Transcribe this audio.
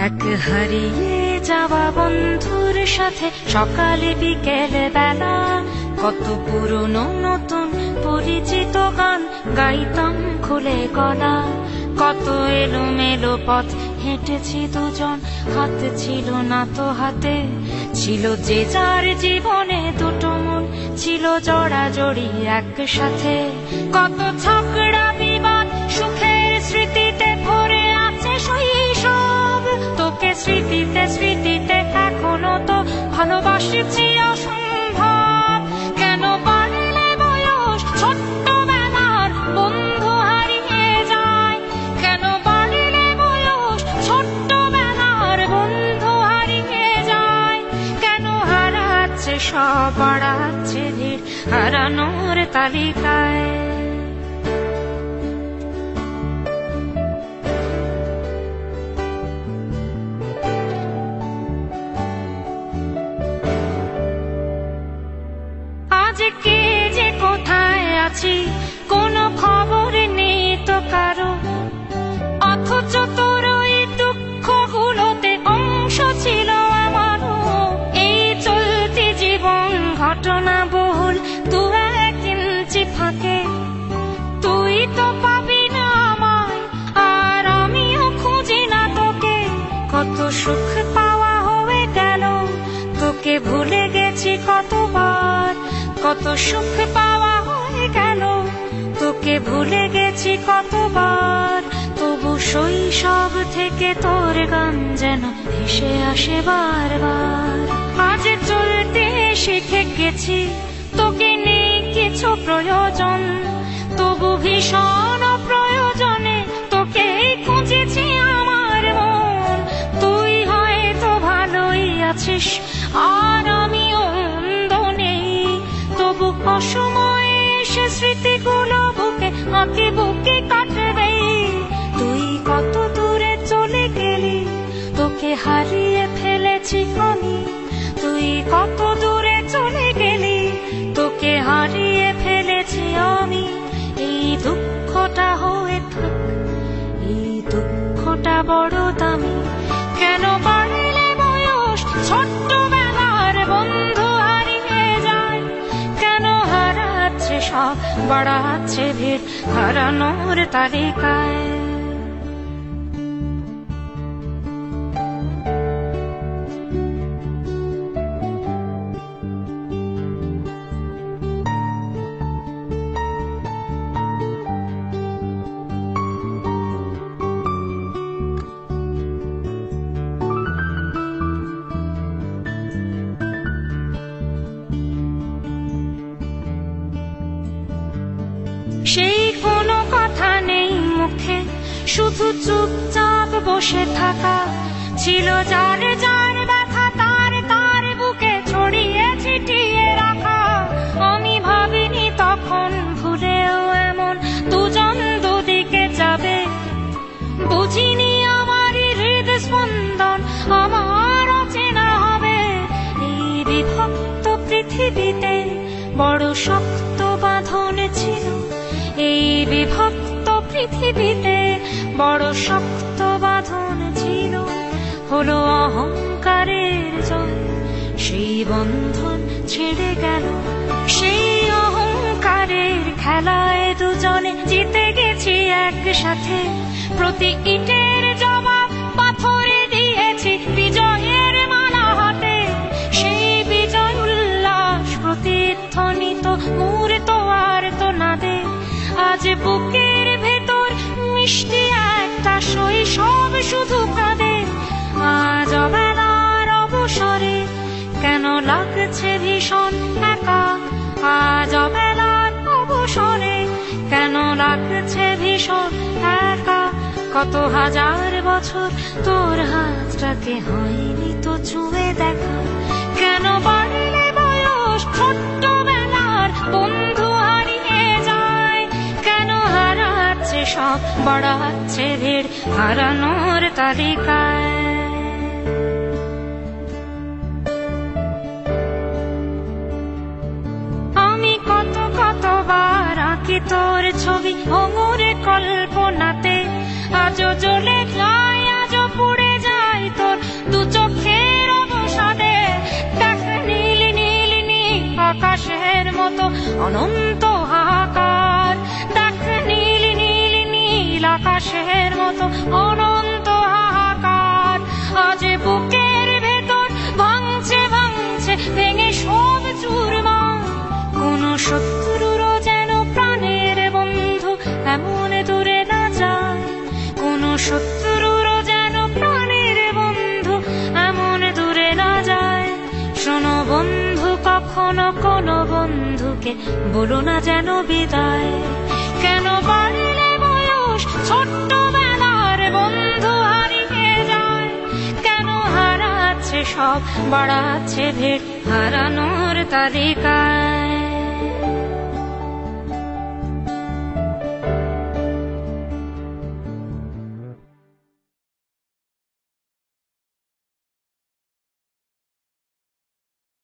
এক হারিয়ে যাওয়া বন্ধুর সাথে সকালে বিকেল বেলা কত পুরনো নতুন পরিচিত গান গাইতাম খুলে গলা। কত এলোমেলো পথ হেঁটেছি দুজন, হাত ছিল না তো হাতে, ছিল যে যার জীবনে দুটো মন, ছিল জড়াজড়ি একসাথে। কত ঝগড়া বিবাদ সুখের স্মৃতিতে ভরে আছে শৈশব, তোকে স্মৃতিতে স্মৃতিতে এখনো তো ভালোবাসছি অসম্ভব। কেন বাড়লে বয়স ছোট্টবেলার বন্ধু হারিয়ে যায়, কেন বাড়লে বয়স ছোট্টবেলার বন্ধু হারিয়ে যায়, কেন হারাচ্ছে সব বাড়াচ্ছে ভিড় হারানোর তালিকায়। আজ কে যে কোথায় আছি কোনো খবর নেই তো কারো, অথচ তোর ওই দুঃখগুলোতে অংশ ছিল আমারও। এই চলতি জীবন ঘটনা বহুল দু এক ইঞ্চি ফাঁকে, তুই তো পাবি না আমায় আর আমিও খুঁজি না তোকে। কত সুখ পাওয়া হয়ে গেল, তোকে ভুলে গেছি কতবার। কত সুখ পাওয়া হয়ে গেল, তোকে ভুলে গেছি কতবার। তবু শৈশব থেকে তোর গান যেন ভেসে আসে বারবার। আজ চলতে শিখে গেছি, তোকে নেই কিছু প্রয়োজন, তবু ভীষণ প্রয়োজনে তোকে খুঁজেছি আমার মন। তুই হয়তো ভালোই আছিস আর আমিও মন্দ নেই, তবু অসময়ে এসে স্মৃতিগুলো বুকে আঁকি বুকে কাটবে। তুই কত দূরে চলে গেলি, তোকে হারিয়ে ফেলেছি আমি। তুই কত দূরে চলে গেলি, তোকে হারিয়ে ফেলেছি আমি। এই দুঃখটা হয়ে থাক, এই দুঃখটা বড় দামি। কেন বাড়লে বয়স ছোট্টবেলার বন্ধু হারিয়ে যায়, কেন হারাচ্ছে সব বাড়াচ্ছে ভিড় হারানোর তালিকায়। সেই কোনো কথা নেই মুখে, শুধু চুপচাপ বসে থাকা। ছিল যার যার ব্যথা তার তার বুকে ছড়িয়ে ছিটিয়ে রাখা। আমি ভাবিনি তখন ভুলেও এমন দুজন দুদিকে যাবে, বুঝিনি আমারই হৃদস্পন্দন আমার অচেনা হবে। এই বিভক্ত পৃথিবীতে বড় শক্ত বাঁধন ছিল, এই বিভক্ত পৃথিবীতে বড় শক্ত বাঁধন ছিল। হলো অহংকারের জয়, সেই বন্ধন ছেড়ে গেল। সেই অহংকারের খেলায় দুজনে জিতে গেছি একসাথে। প্রতি ইটের জবাব পাথরে দিয়েছি বিজয়ের মালা হাতে। সেই বিজয় উল্লাস প্রতিধ্বনিত মুহূর্ত আর তো না দে। আজ বুকের ভেতর মিষ্টি একটা শৈশব শুধু কাঁদে। আজ অবেলার অবসরে কেন লাগছে ভীষণ একা, আজ অবেলার অবসরে কেন লাগছে ভীষণ একা। কত হাজার বছর তোর হাতটাকে হয়নি তো ছুঁয়ে দেখা। কেন বাড়লে বয়স ছোট্টবেলার বন্ধু হারিয়ে যায়, কেন হারাচ্ছে সব বাড়াচ্ছে ভিড় হারানোর তালিকায়। আমি কতবার আঁকি তোর ছবি ভঙ্গুরে কল্পনাতে, আজও জ্বলে যায় আজও পুড়ে যায় মতো অনন্ত হাহাকার। দেখ নীল নীল নীল আকাশের মতো অনন্ত হাহাকার। আজ বুকের ভেতর ভাঙছে ভাঙছে ভেঙে সব চুরমার। কোন শত্রুরও যেন প্রাণের বন্ধু এমন দূরে না যায়। কোন শত্রুরও যেন প্রাণের বন্ধু এমন দূরে না যায়। শোনো বন্ধু, কখনো কোনো বন্ধুকে বলো না যেন বিদায়। কেন বাড়লে বয়স ছোট্টবেলার বন্ধু হারিয়ে যায়। কেন হারাচ্ছে সব, বাড়াচ্ছে ভিড় হারানোর তালিকায়।